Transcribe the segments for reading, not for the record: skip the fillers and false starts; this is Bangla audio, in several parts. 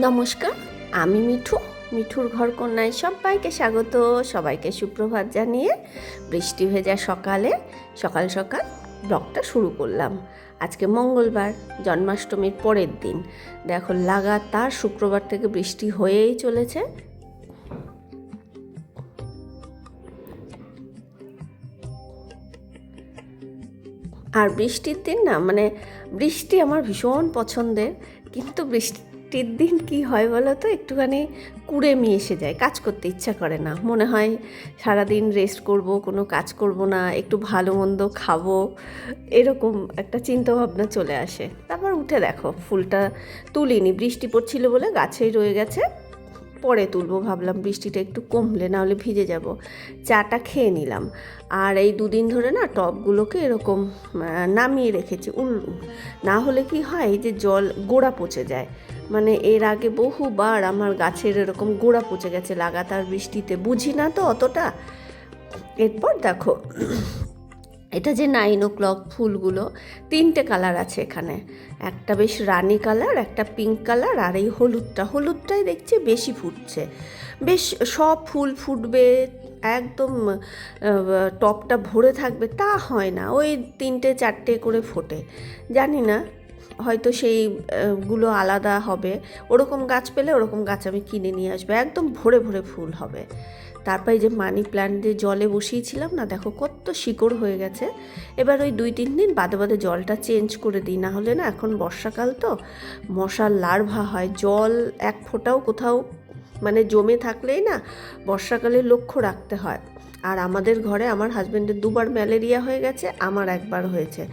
নমস্কার, আমি মিঠুর ঘর কন্যায় সবাইকে স্বাগত। সবাইকে সুপ্রভাত জানিয়ে বৃষ্টি ভেজা সকাল সকাল ব্লগটা শুরু করলাম। আজকে মঙ্গলবার, জন্মাষ্টমীর পরের দিন। দেখো, লাগাতার শুক্রবার থেকে বৃষ্টি হয়েই চলেছে। আর বৃষ্টির দিন না, বৃষ্টি আমার ভীষণ পছন্দের, কিন্তু বৃষ্টির দিন কি হয় বলো তো, একটুখানি কুড়েমি এসে যায়, কাজ করতে ইচ্ছা করে না। মনে হয় সারাদিন রেস্ট করব, কোনো কাজ করব না, একটু ভালো মন্দ খাবো, এরকম একটা চিন্তাভাবনা চলে আসে। তারপর উঠে দেখো, ফুলটা তুলিনি, বৃষ্টি পড়ছিল বলে গাছেই রয়ে গেছে। পরে তুলবো ভাবলাম, বৃষ্টিটা একটু কমলে, না হলে ভিজে যাব। চাটা খেয়ে নিলাম। আর এই দুদিন ধরে না টবগুলোকে এরকম নামিয়ে রেখেছি, না হলে কি হয়, যে জল গোড়া পচে যায়। এর আগে বহুবার আমার গাছের এরকম গোড়া পচে গেছে লাগাতার বৃষ্টিতে, বুঝি না তো অতটা। এরপর দেখো, এটা যে 9 o'clock ফুলগুলো, 3টে কালার আছে এখানে। একটা বেশ রানি কালার, একটা পিঙ্ক কালার, আর এই হলুদটাই দেখছি বেশি ফুটছে। বেশ সব ফুল ফুটবে, একদম টপটা ভরে থাকবে তা হয় না, ওই 3টে-4টে করে ফোটে। জানি না, হয়তো সেইগুলো আলাদা হবে। ওরকম গাছ পেলে ওরকম গাছ আমি কিনে নিয়ে আসবো, একদম ভরে ভরে ফুল হবে। তারপরে যে মানি প্ল্যান্ট দিয়ে জলে বসিয়েছিলাম না, দেখো কত শিকড় হয়ে গেছে। এবার ওই 2-3 দিন বাদে জলটা চেঞ্জ করে দিই, না হলে না, এখন বর্ষাকাল তো, মশার লার্ভা হয়। জল এক ফোঁটাও কোথাও জমে থাকলেই না বর্ষাকালে লক্ষ্য রাখতে হয়। আর আমাদের ঘরে আমার হাজব্যান্ডের 2বার ম্যালেরিয়া হয়ে গেছে, আমার 1বার হয়েছে।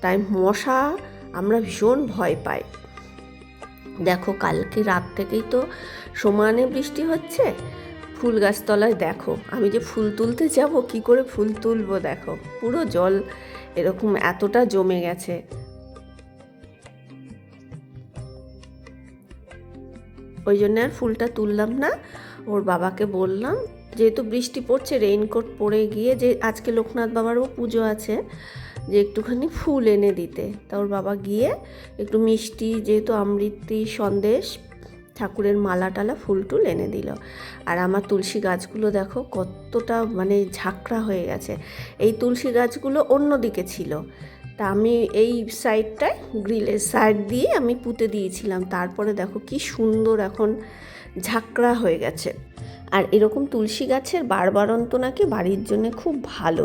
তাই মশা আমরা ভীষণ ভয় পাই। দেখো, কালকে রাত থেকেই তো সমানে বৃষ্টি হচ্ছে। ফুল গাছতলায় দেখো, আমি যে ফুল তুলতে যাব, কি করে ফুল তুলবো, দেখো পুরো জল এরকম এতটা জমে গেছে। ওই জন্য আর ফুলটা তুললাম না। ওর বাবাকে বললাম, যেহেতু বৃষ্টি পড়ছে, রেইনকোট পরে গিয়ে, যে আজকে লোকনাথ বাবারও পুজো আছে, যে একটুখানি ফুল এনে দিতে। তা ওর বাবা গিয়ে একটু মিষ্টি, যেহেতু অমৃতি, সন্দেশ, ঠাকুরের মালা টালা, ফুল টুল এনে দিল। আর আমার তুলসী গাছগুলো দেখো কতটা ঝাঁকড়া হয়ে গেছে। এই তুলসী গাছগুলো অন্যদিকে ছিল, তা আমি এই সাইডটায় গ্রিলের সাইড দিয়ে আমি পুঁতে দিয়েছিলাম। তারপরে দেখো কি সুন্দর এখন ঝাঁকড়া হয়ে গেছে। আর এরকম তুলসী গাছের বারবারন্ত নাকি বাড়ির জন্য খুব ভালো,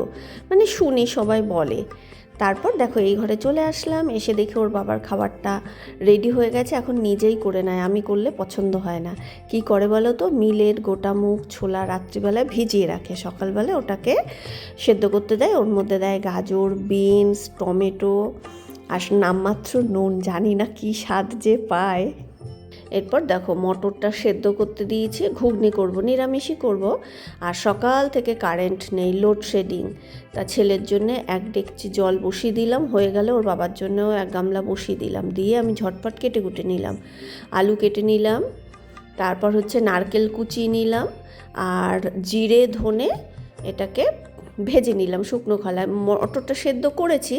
শুনি সবাই বলে। তারপর দেখো, এই ঘরে চলে আসলাম, এসে দেখে ওর বাবার খাবারটা রেডি হয়ে গেছে। এখন নিজেই করে নেয়, আমি করলে পছন্দ হয় না। কি করে বলো তো, মিলের গোটা মুগ ছোলা রাত্রিবেলায় ভিজিয়ে রাখে, সকালবেলা ওটাকে সেদ্ধ করতে দেয়। ওর মধ্যে দেয় গাজর, বিনস, টমেটো, আর নামমাত্র নুন। জানি না কি স্বাদ যে পায়। এরপর দেখো, মটরটা সেদ্ধ করতে দিয়েছি, ঘুগনি করব, নিরামিষই করব। আর সকাল থেকে কারেন্ট নেই, লোডশেডিং। তা ছেলের জন্য 1 ডেকচি জল বসিয়ে দিলাম, হয়ে গেল। ওর বাবার জন্যও 1 গামলা বসিয়ে দিলাম, দিয়ে আমি ঝটপট কেটে কুটে নিলাম। আলু কেটে নিলাম, তারপর হচ্ছে নারকেল কুচিয়ে নিলাম, আর জিরে ধনে এটাকে ভেজে নিলাম শুকনো খোলায়। মটরটা সেদ্ধ করেছি,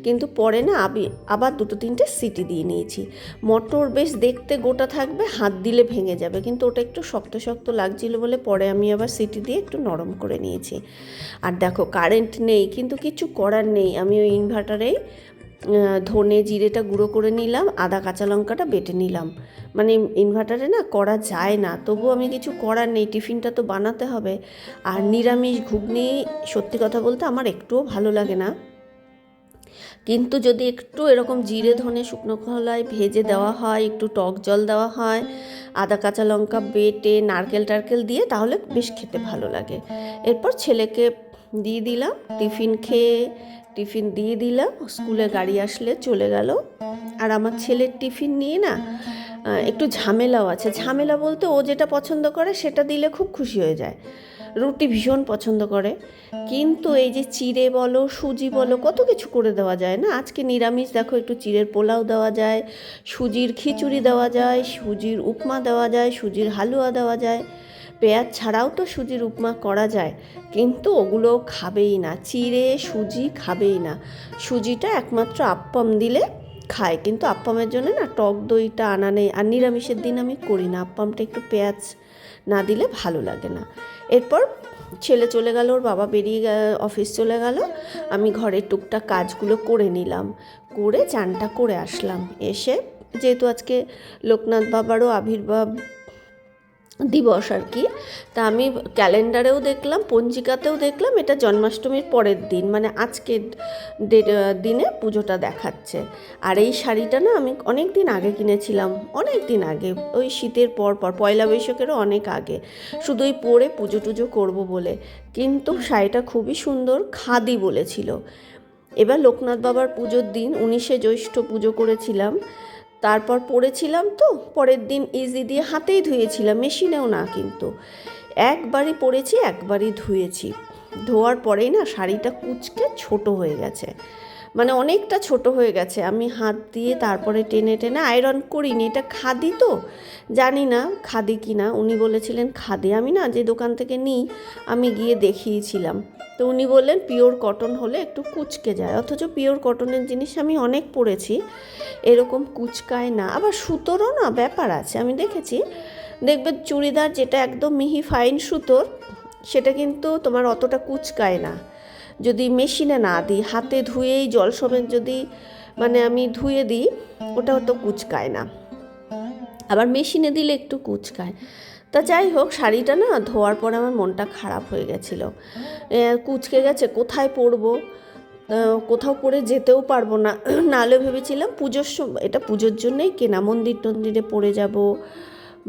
কিন্তু পরে না আবার 2-3টে সিটি দিয়ে নিয়েছি। মটর বেশ দেখতে গোটা থাকবে, হাত দিলে ভেঙে যাবে, কিন্তু ওটা একটু শক্ত শক্ত লাগছিল বলে পরে আমি আবার সিটি দিয়ে একটু নরম করে নিয়েছি। আর দেখো, কারেন্ট নেই, কিন্তু কিছু করার নেই। আমি ওই ইনভার্টারেই ধনে জিরেটা গুঁড়ো করে নিলাম, আদা কাঁচা লঙ্কাটা বেটে নিলাম। ইনভার্টারে না করা যায় না, তবু আমি কিছু করার নেই, টিফিনটা তো বানাতে হবে। আর নিরামিষ ঘুগনি সত্যি কথা বলতে আমার একটুও ভালো লাগে না, কিন্তু যদি একটু এরকম জিরে ধনে শুকনো খোলায় ভেজে দেওয়া হয়, একটু টক জল দেওয়া হয়, আদা কাঁচা লঙ্কা বেটে নারকেল টারকেল দিয়ে, তাহলে বেশ খেতে ভালো লাগে। এরপর ছেলেকে দিয়ে দিলাম, টিফিন দিয়ে দিলাম, স্কুলে গাড়ি আসলে চলে গেল। আর আমার ছেলের টিফিন নিয়ে না একটু ঝামেলাও আছে। ঝামেলা বলতে, ও যেটা পছন্দ করে সেটা দিলে খুব খুশি হয়ে যায়। রুটি ভীষণ পছন্দ করে, কিন্তু এই যে চিড়ে বলো, সুজি বলো, কত কিছু করে দেওয়া যায় না। আজকে নিরামিষ, দেখো একটু চিড়ের পোলাও দেওয়া যায়, সুজির খিচুড়ি দেওয়া যায়, সুজির উপমা দেওয়া যায়, সুজির হালুয়া দেওয়া যায়, পেঁয়াজ ছাড়াও তো সুজির উপমা করা যায়। কিন্তু ওগুলো খাবেই না, চিড়ে সুজি খাবেই না। সুজিটা একমাত্র আপ্পম দিলে খায়, কিন্তু আপ্পামের জন্য না টক দইটা আনা নেই। আর নিরামিষের দিন আমি করি না, আপ্পামটা একটু পেঁয়াজ না দিলে ভালো লাগে না। এরপর ছেলে চলে গেল, ওর বাবা বেরিয়ে অফিস চলে গেল, আমি ঘরের টুকটাক কাজগুলো করে নিলাম, করে চানটা করে আসলাম। এসে যেহেতু আজকে লোকনাথ বাবারও আবির্ভাব দিবস আর কি, তা আমি ক্যালেন্ডারেও দেখলাম, পঞ্জিকাতেও দেখলাম এটা জন্মাষ্টমীর পরের দিন, মানে আজকের দিনে পুজোটা দেখাচ্ছে। আর এই শাড়িটা না আমি অনেক দিন আগে কিনেছিলাম, অনেক দিন আগে, ওই শীতের পর পয়লা বৈশাখেরও অনেক আগে, শুধুই পরে পুজো টুজো করবো বলে। কিন্তু শাড়িটা খুবই সুন্দর, খাদি বলেছিল। এবার লোকনাথ বাবার পুজোর দিন 19শে জ্যৈষ্ঠ পুজো করেছিলাম, তারপর পরেছিলাম, তো পরের দিন ইজি দিয়ে হাতেই ধুয়েছিলাম, মেশিনেও না, কিন্তু একবারই পরেছি, একবারই ধুয়েছি। ধোয়ার পরেই না শাড়িটা কুঁচকে ছোট হয়ে গেছে, মানে অনেকটা ছোট হয়ে গেছে। আমি হাত দিয়ে তারপরে টেনে টেনে আয়রন করিনি, এটা খাদি তো, জানি না খাদি কি না, উনি বলেছিলেন খাদি। আমি না যে দোকান থেকে নিই আমি গিয়ে দেখিয়েছিলাম, তো উনি বললেন পিওর কটন হলে একটু কুঁচকে যায়, অথচ পিওর কটনের জিনিস আমি অনেক পরেছি, এরকম কুচকায় না। আবার সুতোরও না ব্যাপার আছে, আমি দেখেছি, দেখবে চুড়িদার যেটা একদম মিহি ফাইন সুতোর সেটা কিন্তু তোমার অতটা কুচকায় না, যদি মেশিনে না দিই, হাতে ধুয়েই জল সমেত যদি মানে আমি ধুয়ে দিই, ওটা অত কুচকায় না, আবার মেশিনে দিলে একটু কুচকায়। তা যাই হোক, শাড়িটা না ধোয়ার পরে আমার মনটা খারাপ হয়ে গেছিলো, কুচকে গেছে, কোথায় পরবো, কোথাও পরে যেতেও পারবো না, নাহলে ভেবেছিলাম পুজোর সময়, এটা পুজোর জন্যই কেনা, মন্দির টন্দিরে পরে যাব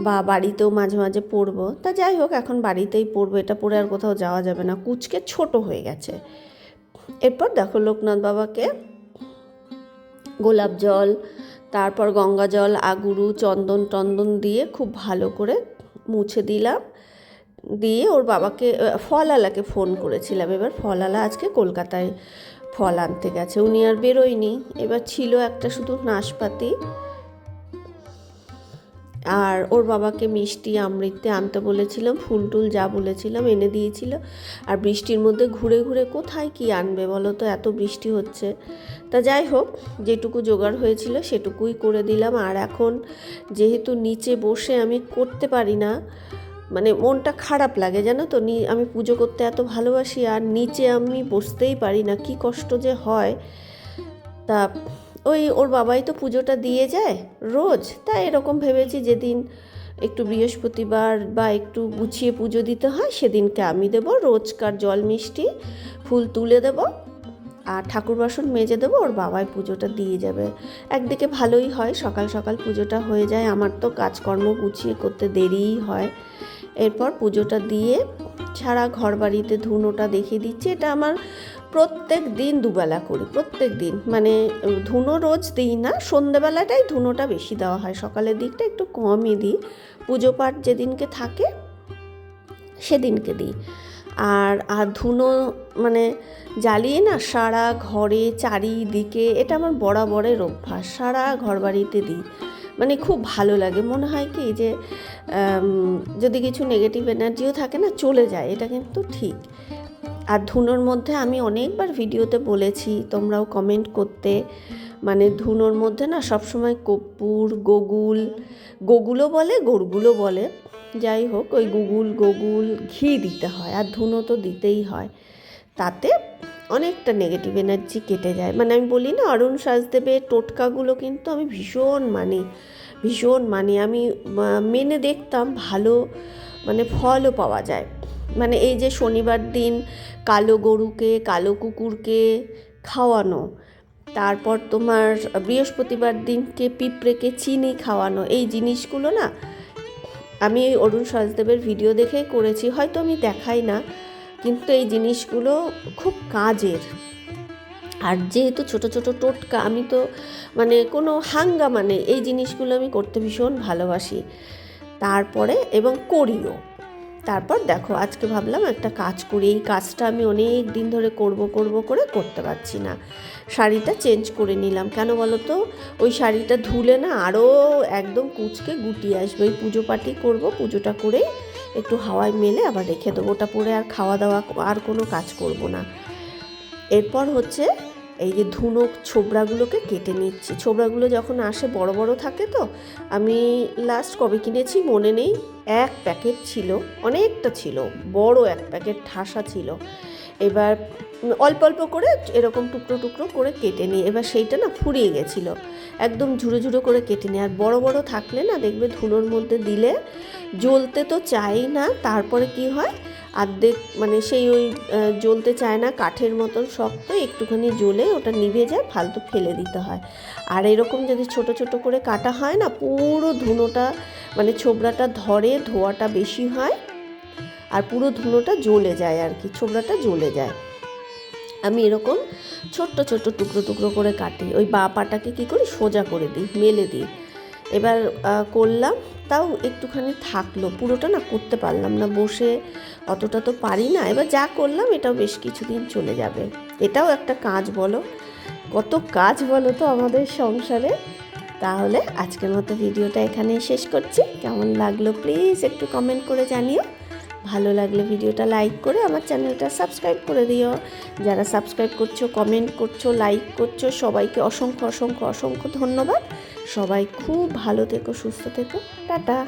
বা বাড়িতেও মাঝে মাঝে পরবো। তা যাই হোক, এখন বাড়িতেই পরবো, এটা পরে আর কোথাও যাওয়া যাবে না, কুচকে ছোট হয়ে গেছে। এরপর দেখো লোকনাথ বাবাকে গোলাপ জল, তারপর গঙ্গা জল, আগুরু, চন্দন টন্দন দিয়ে খুব ভালো করে মুছে দিলাম, দিয়ে ওর বাবাকে ফলওয়ালাকে ফোন করেছিলাম। এবার ফলওয়ালা আজকে কলকাতায় ফল আনতে গেছে, উনি আর বেরোয়নি। এবার ছিল একটা শুধু নাশপাতি, আর ওর বাবাকে মিষ্টি আমৃত্যে আনতে বলেছিলাম, ফুল টুল যা বলেছিলাম এনে দিয়েছিল। আর বৃষ্টির মধ্যে ঘুরে ঘুরে কোথায় কি আনবে বলো তো, এত বৃষ্টি হচ্ছে। তা যাই হোক, যেটুকু জোগাড় হয়েছিল সেটুকুই করে দিলাম। আর এখন যেহেতু নিচে বসে আমি করতে পারি না, মানে মনটা খারাপ লাগে জানো তো, আমি পুজো করতে এত ভালোবাসি, আর নিচে আমি বসতেই পারি না, কি কষ্ট যে হয়। তা ওর বাবাই তো পুজোটা দিয়ে যায় রোজ, তাই এরকম ভেবেছি যেদিন একটু বৃহস্পতিবার বা একটু গুছিয়ে পুজো দিতে হয় সেদিনকে আমি দেবো, রোজকার জল মিষ্টি ফুল তুলে দেবো আর ঠাকুর বাসন মেজে দেবো, ওর বাবাই পুজোটা দিয়ে যাবে। একদিকে ভালোই হয়, সকাল সকাল পুজোটা হয়ে যায়, আমার তো কাজকর্ম গুছিয়ে করতে দেরিই হয়। এরপর পুজোটা দিয়ে সারা ঘর বাড়িতে ধুনোটা দেখিয়ে দিচ্ছি। এটা আমার প্রত্যেক দিন দুবেলা করি, প্রত্যেক দিন, মানে ধুনো রোজ দিই না, সন্ধেবেলাটাই ধুনোটা বেশি দেওয়া হয়, সকালের দিকটা একটু কমই দিই, পুজো পাঠ যেদিনকে থাকে সেদিনকে দিই। আর ধুনো মানে জ্বালিয়ে না সারা ঘরে চারিদিকে, এটা আমার বরাবরের অভ্যাস, সারা ঘর বাড়িতে দিই, মানে খুব ভালো লাগে, মনে হয় কি যে যদি কিছু নেগেটিভ এনার্জিও থাকে না চলে যায়, এটা কিন্তু ঠিক। আর ধুনোর মধ্যে আমি অনেকবার ভিডিওতে বলেছি, তোমরাও কমেন্ট করতে, মানে ধুনোর মধ্যে না সবসময় কর্পূর, গোগুলও বলে, গরগুলো বলে, যাই হোক ওই গোগুল ঘি দিতে হয়, আর ধুনো তো দিতেই হয়, তাতে অনেকটা নেগেটিভ এনার্জি কেটে যায়। মানে আমি বলি না, অরুণ সাজদেবের টোটকাগুলো কিন্তু আমি ভীষণ মানি, আমি মেনে দেখতাম, ভালো মানে ফলও পাওয়া যায়। মানে এই যে শনিবার দিন কালো গরুকে, কালো কুকুরকে খাওয়ানো, তারপর তোমার বৃহস্পতিবার দিনকে পিঁপড়েকে চিনি খাওয়ানো, এই জিনিসগুলো না আমি অরুণ সাজদেবের ভিডিও দেখেই করেছি, হয়তো আমি দেখাই না, কিন্তু এই জিনিসগুলো খুব কাজের। আর যেহেতু ছোট ছোট টোটকা, আমি তো মানে কোনো হাঙ্গামা নেই, এই জিনিসগুলো আমি করতে ভীষণ ভালোবাসি, তারপরে এবং করিও। তারপর দেখো আজকে ভাবলাম একটা কাজ করি, এই কাজটা আমি অনেক দিন ধরে করব করে করতে পারছি না, শাড়িটা চেঞ্জ করে নিলাম। কেন বলো তো, ওই শাড়িটা ধুলে না আরও একদম কুচকে গুটিয়ে আসবে, ওই পুজো পাটি করবো, পুজোটা করে একটু হাওয়ায় মেলে আবার রেখে দেবো, ওটা পরে আর খাওয়া দাওয়া আর কোনো কাজ করব না। এরপর হচ্ছে এই যে ধুনো ছোবড়াগুলোকে কেটে নিচ্ছি। ছোবড়াগুলো যখন আসে বড় বড় থাকে, তো আমি লাস্ট কবে কিনেছি মনে নেই, 1 প্যাকেট ছিল, অনেকটা ছিল, বড় 1 প্যাকেট ঠাসা ছিল। এবার অল্প অল্প করে এরকম টুকরো টুকরো করে কেটে নিই। এবার সেইটা না ফুরিয়ে গেছিলো, একদম ঝুড়ো ঝুড়ো করে কেটে নিই। আর বড় বড় থাকলে না দেখবে ধুনোর মধ্যে দিলে জ্বলতে তো চাই না, তারপরে কি হয় অর্ধেক মানে সেই ওই জ্বলতে চায় না, কাঠের মতন শক্ত, একটুখানি জ্বলে ওটা নিভে যায়, ফালতু ফেলে দিতে হয়। আর এরকম যদি ছোট ছোট করে কাটা হয় না, পুরো ধুনোটা মানে ছোবড়াটা ধরে, ধোয়াটা বেশি হয়, আর পুরো ধুনোটা জ্বলে যায় আর কি, ছোবড়াটা জ্বলে যায়। আমি এরকম ছোট্ট ছোট্ট টুকরো টুকরো করে কাটি, ওই বা পাটাকে কী করি সোজা করে দিই, মেলে দিই। এবার করলাম, তাও একটুখানি থাকলো, পুরোটা না করতে পারলাম না, বসে অতটা তো পারি না। এবার যা করলাম এটাও বেশ কিছুদিন চলে যাবে। এটাও একটা কাজ বলো, কত কাজ বলো তো আমাদের সংসারে। তাহলে আজকের মতো ভিডিওটা এখানেই শেষ করছি। কেমন লাগলো প্লিজ একটু কমেন্ট করে জানিও। ভালো লাগলে ভিডিওটা লাইক করে আমার চ্যানেলটা সাবস্ক্রাইব করে দিও। যারা সাবস্ক্রাইব করছো, কমেন্ট করছো, লাইক করছো, সবাইকে অসংখ্য অসংখ্য অসংখ্য ধন্যবাদ। সবাই খুব ভালো থেকো, সুস্থ থেকো, টাটা।